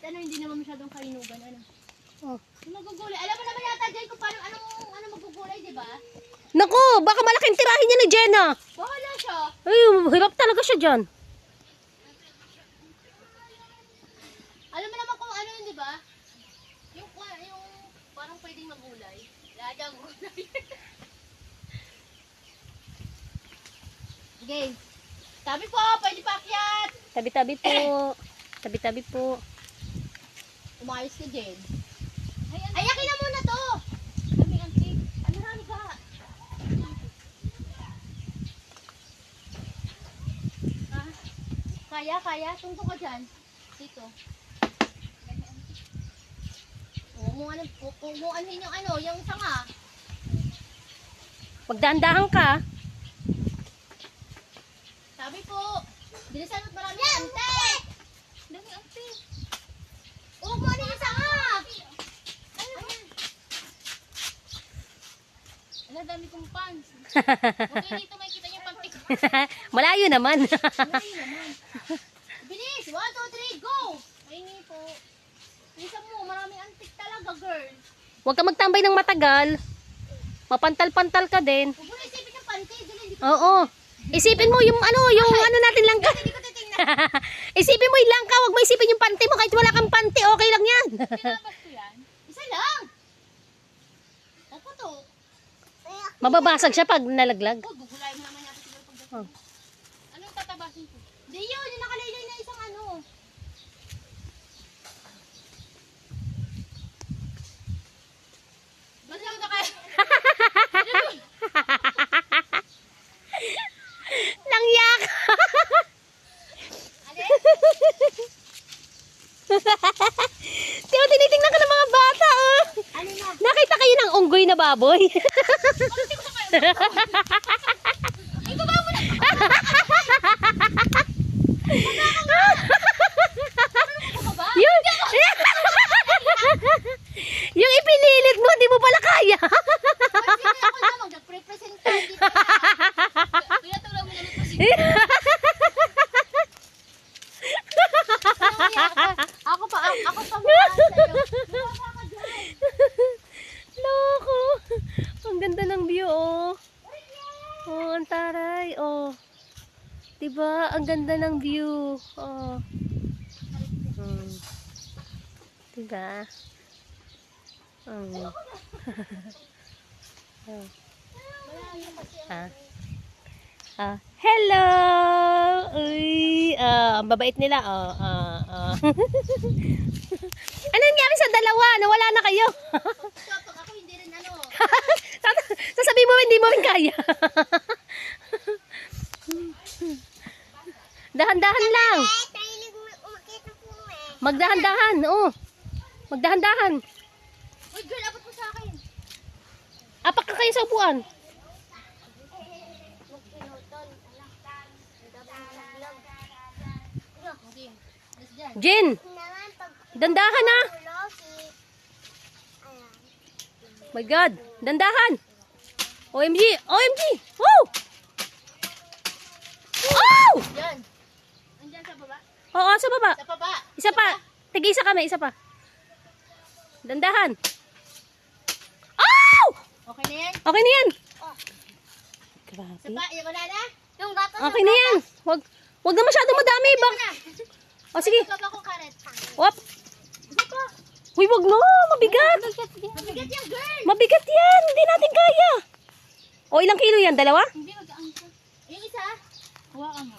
ano, hindi naman masyadong kainugan, ano. Oh. Magugulay. Alam mo naman yata dyan kung paano, ano magugulay, di ba? Naku, baka malaking tirahin niya ni Jenna. Bahala siya. Ay, hirap talaga siya dyan. Alam mo naman kung ano yun, di ba? Yung parang pwedeng magulay. Lahat ang gulay. Okay. Tabi po, pwede pa akyat. Tabi-tabi po. Tabi-tabi po. Umayos ka, Jen. Ay, akin na muna to. Kami ang cake. Ano rami ka? Ha? Kaya. Tungkol ka dyan. Dito. Kung anuhin yung ano, yung sanga. Magdahan-dahan ka. Sabi po, bilisan mo't marami ang ante. Dami ante. Huwag mo ano yung sanga. Ano, dami kong pants. Okay, dito may kita yung pantik. Malayo naman. Malayo naman. Bilis! 1, 2, 3, go! Mahingi po. Bilisan mo, maraming antik talaga, girl. Huwag ka magtambay ng matagal. Mapantal-pantal ka din. Huwag mo na isipin yung panty. Oo. Isipin mo yung ano natin lang ka. Hindi ko titingnan. Isipin mo yung langka, huwag mo isipin yung panty mo. Kahit wala kang panty, okay lang yan. Pinabas ko yan. Isa lang. Ako to. Mababasag siya pag nalaglag. Oh, gugulay mo naman yata siguro pag Oh. Anong tatabasin ko? Hindi yun, yung nakalaylay na isang ano. Ba't lang Langyak! Alin? Tiyo, tinitingnan ka ng mga bata, oh. Ano na? Nakita kayo ng unggoy na baboy? Ay, baba mo na! Baba? Yung, yung ipinilit mo, di mo pala kaya. Kasi ako na mag-represent ka dito. Kaya tulong mo naman kasi. Ako pa muna sa'yo. Baba ka dyan. Loko. Ang ganda ng view, oh. Oh, ang taray, oh. Diba? Ang ganda ng view. Oh. Diba? Oh. Hello! Uy, ang babait nila. Ano nangyari sa dalawa? Nawala na kayo. Pag ako hindi rin ano. Sasabihin mo, hindi mo rin kaya. Dahan-dahan lang. Magdahan-dahan, oh. Magdahan-dahan. Uy, girl, abot mo sa akin. Apak ka kayo sa upuan. Okay. Let's dyan. Jin, dandahan na. My God, dandahan. OMG, OMG. Woo! Oh! Yan. Andyan sa baba. Oo, sa baba. Sa baba. Isa pa. Tig-isa kami, isa pa. Dandahan. Oh! Okay na yan? Okay na yan. Oh. Grabe. Sa pa, wala na? Yung gato. Okay na yan. Wag na masyadong madami ba? O sige. Baba ko karet. Wop. Uy, wag na. Mabigat. Mabigat yung girl. Mabigat yan. Hindi natin kaya. O, ilang kilo yan? Dalawa? Hindi, mag-aangka. Yung isa. Hawakan mo.